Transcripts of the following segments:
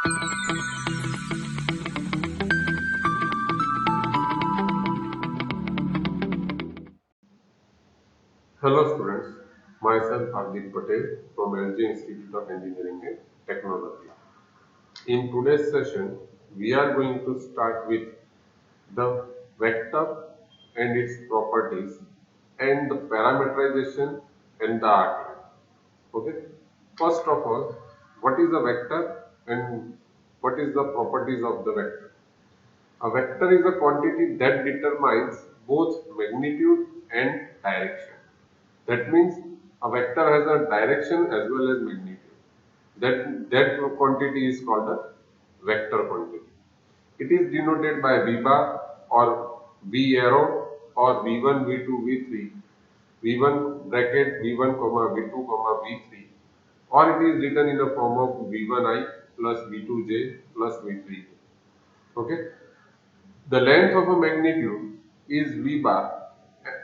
Hello students, myself Hardik Patel from LG Institute of Engineering and Technology. In today's session, we are going to start with the vector and its properties and the parameterization and the outline. Okay. First of all, what is a vector and what is the properties of the vector? A vector is a quantity that determines both magnitude and direction. That means a vector has a direction as well as magnitude. That quantity is called a vector quantity. It is denoted by V bar or V arrow or V1, V2, V3, V1 bracket, V1, V2, V3, or it is written in the form of V1I plus V2J plus V3J. Okay. The length of a magnitude is V bar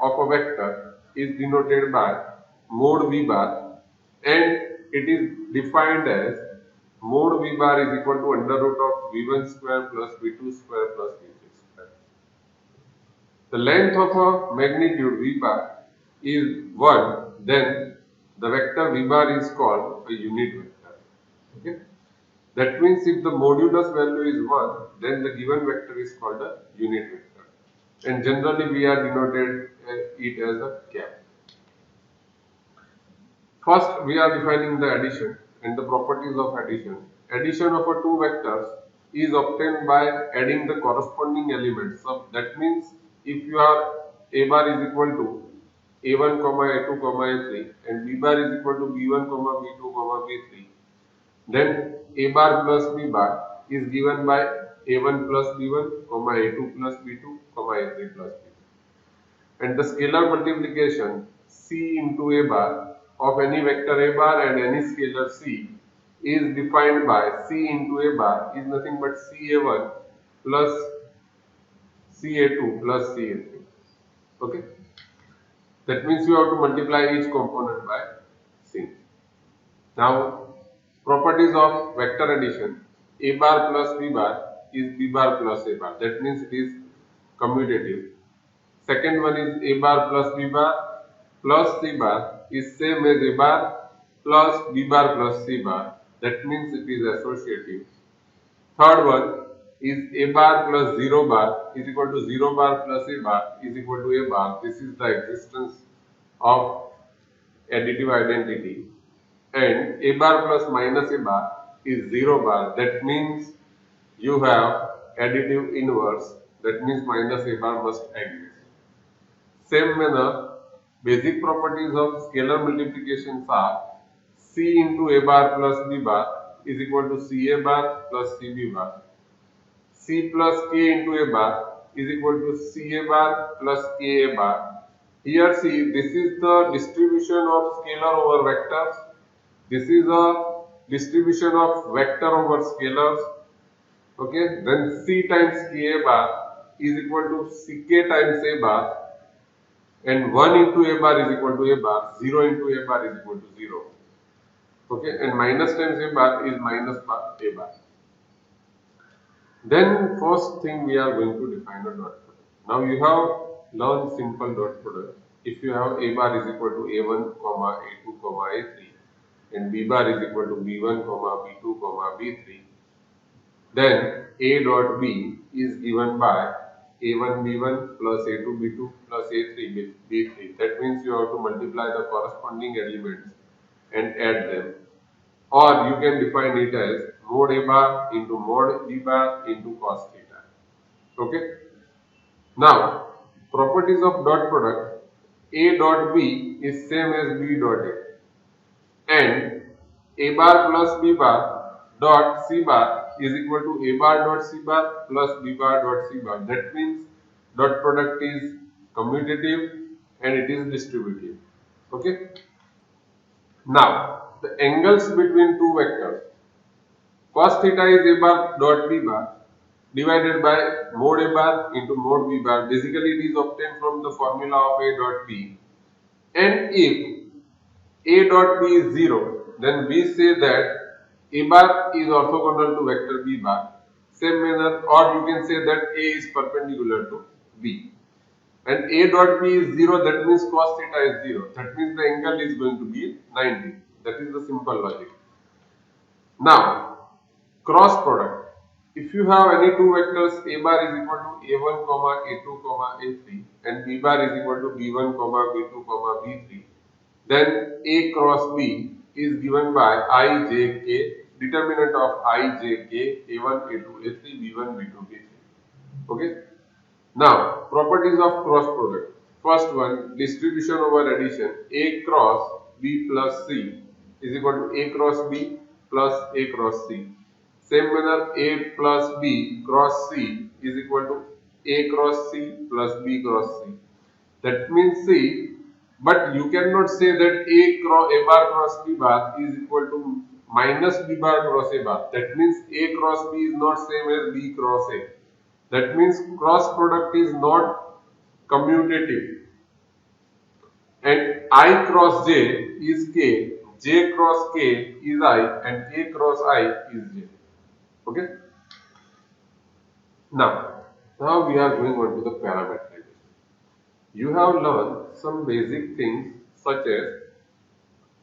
of a vector is denoted by mod V bar, and it is defined as mod V bar is equal to under root of V1 square plus V2 square plus V3 square. The length of a magnitude V bar is 1, then the vector V bar is called a unit vector. Okay? That means if the modulus value is 1, then the given vector is called a unit vector. And generally we are denoted it as a cap. First we are defining the addition and the properties of addition. Addition of a two vectors is obtained by adding the corresponding elements. So that means if you are a bar is equal to a1, a2, a3 and b bar is equal to b1, b2, b3, then a bar plus b bar is given by a1 plus b1, a2 plus b2, a3 plus b2. And the scalar multiplication c into a bar of any vector a bar and any scalar c is defined by c into a bar is nothing but ca1 plus ca2 plus ca3. Okay. That means you have to multiply each component by c. Now, properties of vector addition: a bar plus b bar is b bar plus a bar. That means it is commutative. Second one is a bar plus b bar plus c bar is same as a bar plus b bar plus c bar. That means it is associative. Third one is a bar plus 0 bar is equal to 0 bar plus a bar is equal to a bar. This is the existence of additive identity. And a bar plus minus a bar is 0 bar. That means you have additive inverse. That means minus a bar must exist. Same manner, basic properties of scalar multiplications are c into a bar plus b bar is equal to ca bar plus cb bar. C plus k into a bar is equal to ca bar plus ka bar. Here see, this is the distribution of scalar over vectors. This is a distribution of vector over scalars. Okay, then c times ka bar is equal to ck times a bar, and 1 into a bar is equal to a bar, 0 into a bar is equal to 0. Okay, and minus times a bar is minus a bar. Then first thing we are going to define a dot product. Now you have learned simple dot product. If you have a bar is equal to a1, a2, a3 and b bar is equal to b1, b2, b3, then a dot b is given by a1 b1 plus a2 b2 plus a3 b3. That means you have to multiply the corresponding elements and add them. Or you can define it as mod a bar into mod b bar into cos theta. Okay. Now, properties of dot product: a dot b is same as b dot a, and a bar plus b bar dot c bar is equal to a bar dot c bar plus b bar dot c bar. That means dot product is commutative and it is distributive. Okay. Now, the angles between two vectors: cos theta is a bar dot b bar divided by mod a bar into mod b bar. Basically, it is obtained from the formula of a dot b. And if a dot b is 0, then we say that A bar is orthogonal to vector B bar. Same manner, or you can say that A is perpendicular to B. And A dot B is 0, that means cos theta is 0. That means the angle is going to be 90. That is the simple logic. Now, cross product. If you have any two vectors, A bar is equal to A1, A2, A3 and B bar is equal to B1, B2, B3, then A cross B is given by I, J, K, determinant of I, J, K, A1, A2, A3, B1, B2, B3. Okay. Now, properties of cross product. First one, distribution over addition. A cross B plus C is equal to A cross B plus A cross C. Same manner, A plus B cross C is equal to A cross C plus B cross C. That means C, but you cannot say that A bar cross B bar is equal to minus B bar cross A bar. That means A cross B is not same as B cross A. That means cross product is not commutative. And I cross J is K, J cross K is I, and K cross I is J. Okay. Now we are going on to the parameterization. You have learned some basic things such as,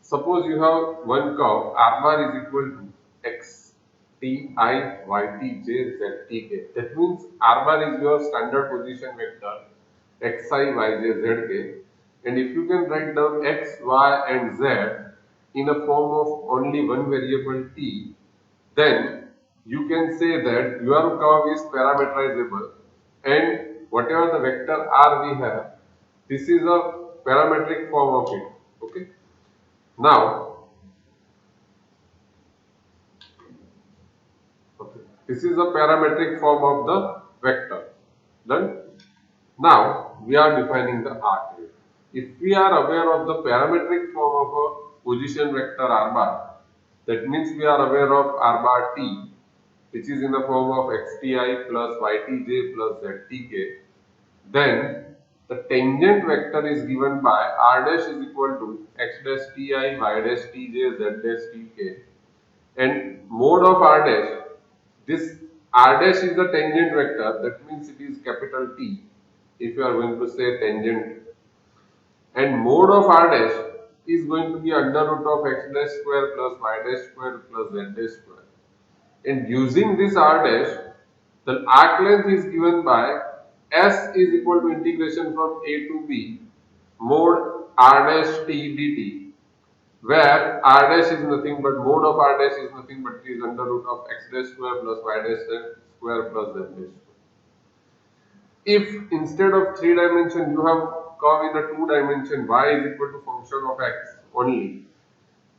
suppose you have one curve, R bar is equal to X, T, I, Y, T, J, Z, T, K. That means R bar is your standard position vector, X, I, Y, J, Z, K. And if you can write down X, Y, and Z in a form of only one variable T, then you can say that your curve is parameterizable, and whatever the vector R we have, this is a parametric form of it. Okay. Now, this is a parametric form of the vector. Done. Now, we are defining the arc rate. If we are aware of the parametric form of a position vector R bar, that means we are aware of R bar T, which is in the form of xti plus ytj plus ztk, then the tangent vector is given by r dash is equal to x dash ti, y dash tj, z dash tk, and mode of r dash, this r dash is the tangent vector, that means it is capital T if you are going to say tangent, and mode of r dash is going to be under root of x dash square plus y dash square plus z dash square. And using this r dash, the arc length is given by S is equal to integration from A to B mode r dash t dt, where r dash is nothing but mode of r dash is nothing but it is under root of x dash square plus y dash square plus z dash square. If instead of 3 dimension you have curve in a 2 dimension, y is equal to function of x only,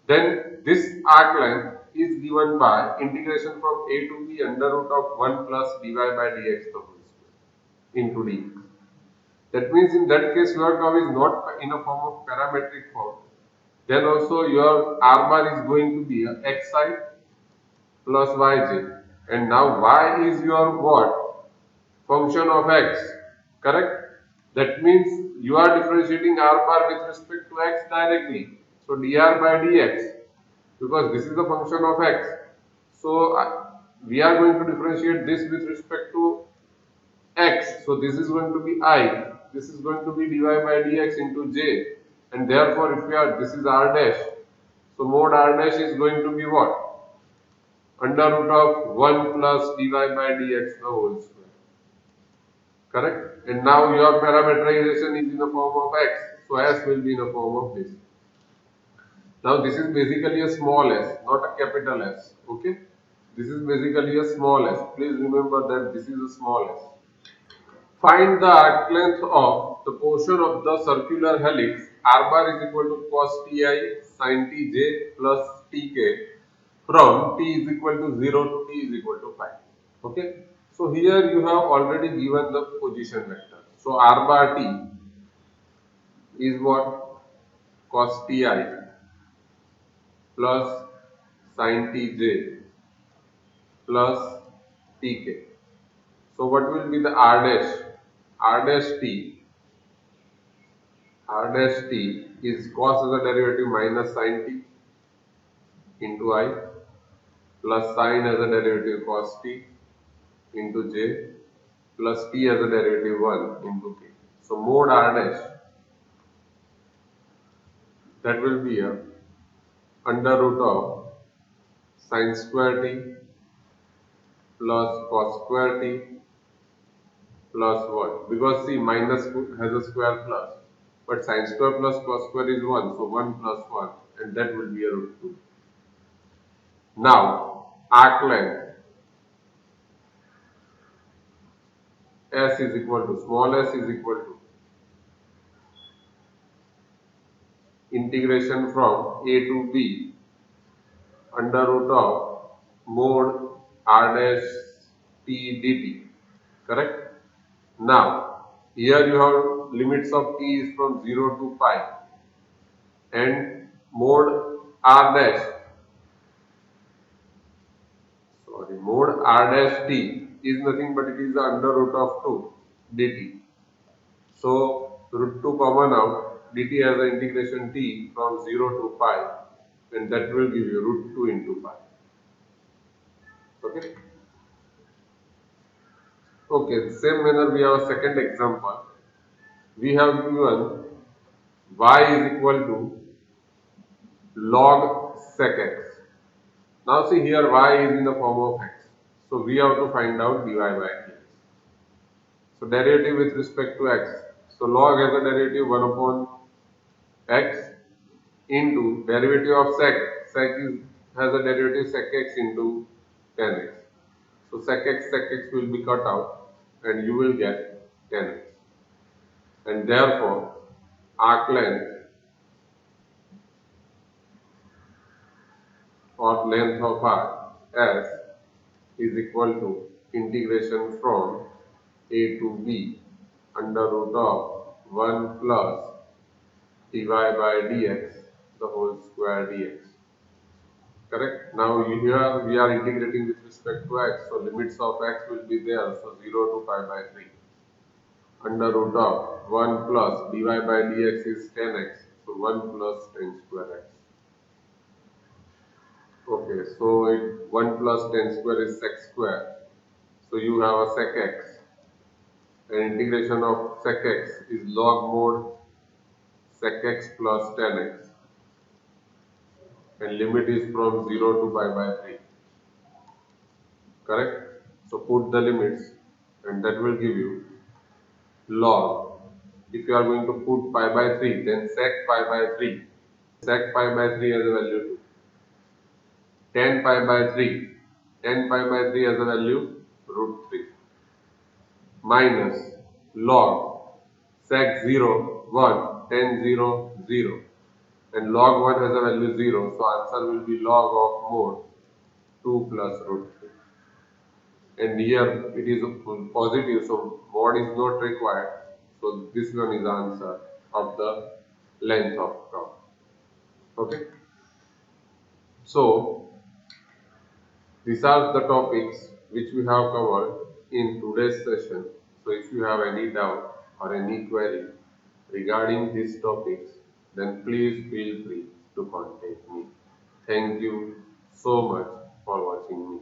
then this arc length is given by integration from a to b under root of 1 plus dy by dx the whole square into dx. That means in that case your curve is not in a form of parametric form. Then also your r bar is going to be a xi plus yj, and now y is your what? Function of x, correct? That means you are differentiating r bar with respect to x directly. So dr by dx, because this is the function of x. So we are going to differentiate this with respect to x. So this is going to be I, this is going to be dy by dx into j, and therefore if we are, this is r dash. So mode r dash is going to be what? Under root of 1 plus dy by dx the whole square. Correct? And now your parameterization is in the form of x. So s will be in the form of this. Now this is basically a small s, not a capital S. Okay? This is basically a small s. Please remember that this is a small s. Find the arc length of the portion of the circular helix r bar is equal to cos ti sin tj plus tk from t is equal to 0 to t is equal to 5. Okay. So here you have already given the position vector. So r bar t is what? Cos ti plus sin tj plus tk. So what will be the r dash? R dash t. R dash t is cos as a derivative minus sin t into I. plus sine as a derivative cos t into j plus t as a derivative 1 into k. So mod r dash, that will be a under root of sine square t plus cos square t plus 1, because see minus has a square plus, but sine square plus cos square is 1, so 1 plus 1, and that will be a root 2. Now arc length s is equal to, small s is equal to integration from a to b under root of mod r dash t dt, correct? Now here you have limits of t is from 0 to pi, and mod r dash, mod r dash t is nothing but it is the under root of 2 dt. So root 2 common out, dt has the integration t from 0 to pi, and that will give you root 2 into pi. Okay. Okay, the same manner we have a second example. We have given y is equal to log sec x. Now see here y is in the form of x. So we have to find out dy by dx. So derivative with respect to x. So log has a derivative 1 upon x into derivative of sec. Sec has a derivative sec x into tan x. So sec x will be cut out, and you will get tan x. And therefore arc length or length of arc s is equal to integration from a to b under root of 1 plus dy by dx the whole square dx. Correct? Now here we are integrating with respect to x, so limits of x will be there, so 0 to pi by 3 under root of 1 plus dy by dx is 10x, so 1 plus 10 square x. Okay, so 1 plus 10 square is sec square, so you have a sec x, and integration of sec x is log mod sec x plus 10x, and limit is from 0 to pi by 3. Correct? So put the limits, and that will give you log. If you are going to put pi by 3, then sec pi by 3. Sec pi by 3 as a value 2. Tan pi by 3. Tan pi by 3 as a value root 3. Minus log sec 0, 1, tan 0, 0. And log 1 has a value 0. So answer will be log of mod 2 plus root 3. And here it is positive, so mod is not required. So this one is the answer of the length of curve. Okay. So these are the topics which we have covered in today's session. So if you have any doubt or any query regarding these topics, then please feel free to contact me. Thank you so much for watching me.